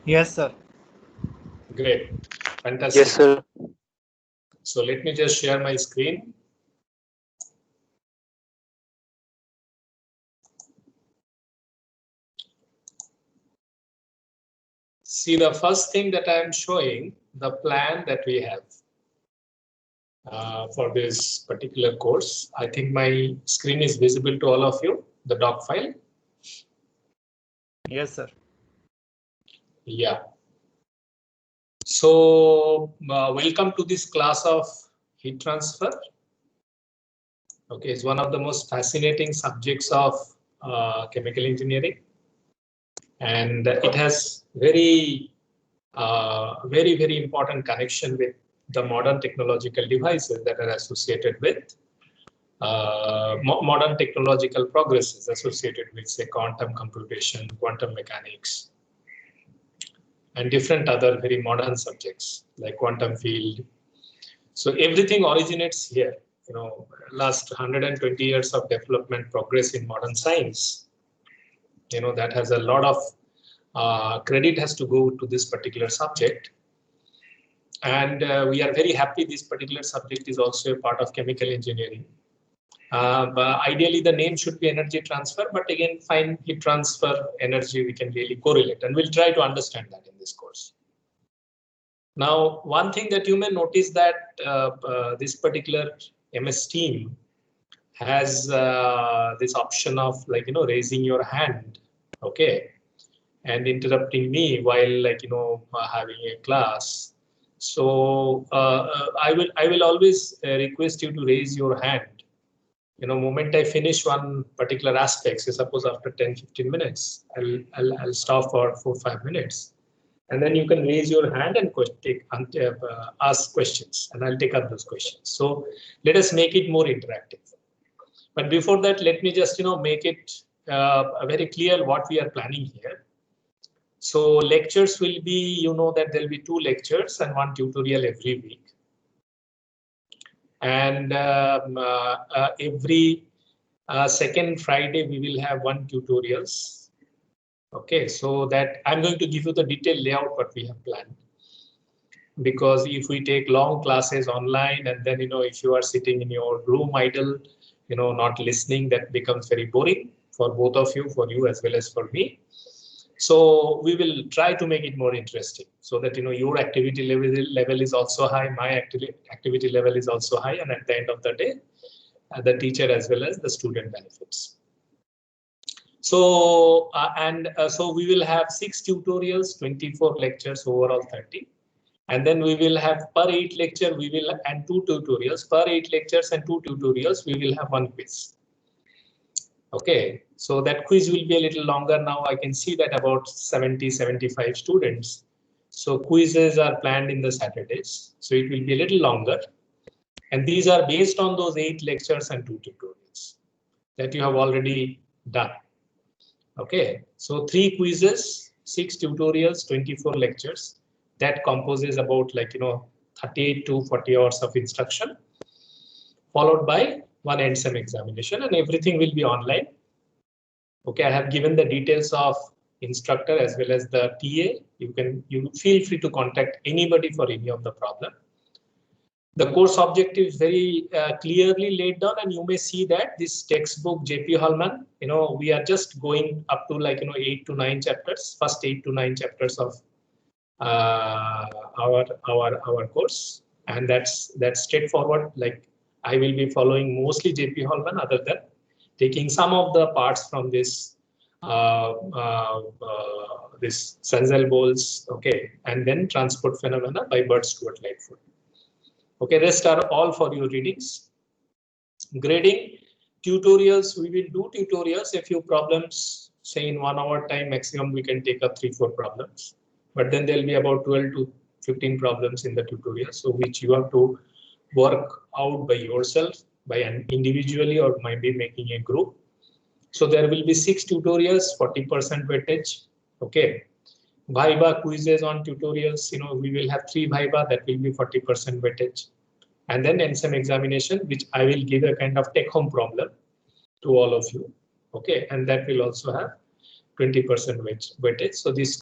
Yes, sir. Great. Fantastic. Yes, sir. So let me just share my screen. See, the first thing that I am showing, the plan that we have for this particular course. I think my screen is visible to all of you, the doc file. Yes, sir. Yeah. So welcome to this class of heat transfer. Okay, it's one of the most fascinating subjects of chemical engineering, and it has very important connection with the modern technological devices that are associated with modern technological progresses associated with, say, quantum computation, quantum mechanics, and different other very modern subjects like quantum field. So everything originates here. You know, last 120 years of development progress in modern science, you know, that has a lot of credit has to go to this particular subject. And we are very happy this particular subject is also a part of chemical engineering. But ideally, the name should be energy transfer, but again, fine, heat transfer, energy, we can really correlate, and we'll try to understand that in this course. Now, one thing that you may notice that this particular MS team has this option of, like, you know, raising your hand, okay, and interrupting me while, like, you know, having a class. So I will always request you to raise your hand. You know, moment I finish one particular aspect, so suppose after 10-15 minutes, I'll stop for 4-5 minutes, and then you can raise your hand and ask questions, and I'll take up those questions. So let us make it more interactive. But before that, let me just, you know, make it very clear what we are planning here. So lectures will be, you know, that there'll be 2 lectures and 1 tutorial every week. And every second Friday, we will have 1 tutorials. Okay, so that I'm going to give you the detailed layout what we have planned. Because if we take long classes online, and then, you know, if you are sitting in your room idle, you know, not listening, that becomes very boring for both of you, for you as well as for me. So we will try to make it more interesting, so that, you know, your activity level is also high, my activity level is also high, and at the end of the day, the teacher as well as the student benefits. So so we will have 6 tutorials, 24 lectures, overall 30. And then we will have per 8 lecture, we will, and 2 tutorials, per 8 lectures and 2 tutorials, we will have 1 quiz. Okay, so that quiz will be a little longer. Now I can see that about 70-75 students. So quizzes are planned in the Saturdays. So it will be a little longer. And these are based on those 8 lectures and 2 tutorials that you have already done. Okay, so 3 quizzes, 6 tutorials, 24 lectures. That composes about, like, you know, 38 to 40 hours of instruction, followed by 1 end-sem examination, and everything will be online. Okay, I have given the details of instructor as well as the TA. You feel free to contact anybody for any of the problem. The course objective is very clearly laid down, and you may see that this textbook JP Hallman, you know, we are just going up to, like, you know, 8 to 9 chapters, first 8 to 9 chapters of our course, and that's straightforward. Like, I will be following mostly JP Hallman, other than taking some of the parts from this this Senzel bowls, okay, and then transport phenomena by Burt Stewart Lightfoot. Okay, rest are all for your readings. Grading tutorials, we will do tutorials, a few problems, say in 1 hour time maximum, we can take up 3-4 problems. But then there'll be about 12 to 15 problems in the tutorial, so which you have to work out by yourself, by individually, or maybe making a group. So there will be 6 tutorials, 40% weightage. Okay, Viva quizzes on tutorials, you know, we will have 3 Viva, that will be 40% weightage. And then end-sem examination, which I will give a kind of take-home problem to all of you. Okay, and that will also have 20% weightage. So this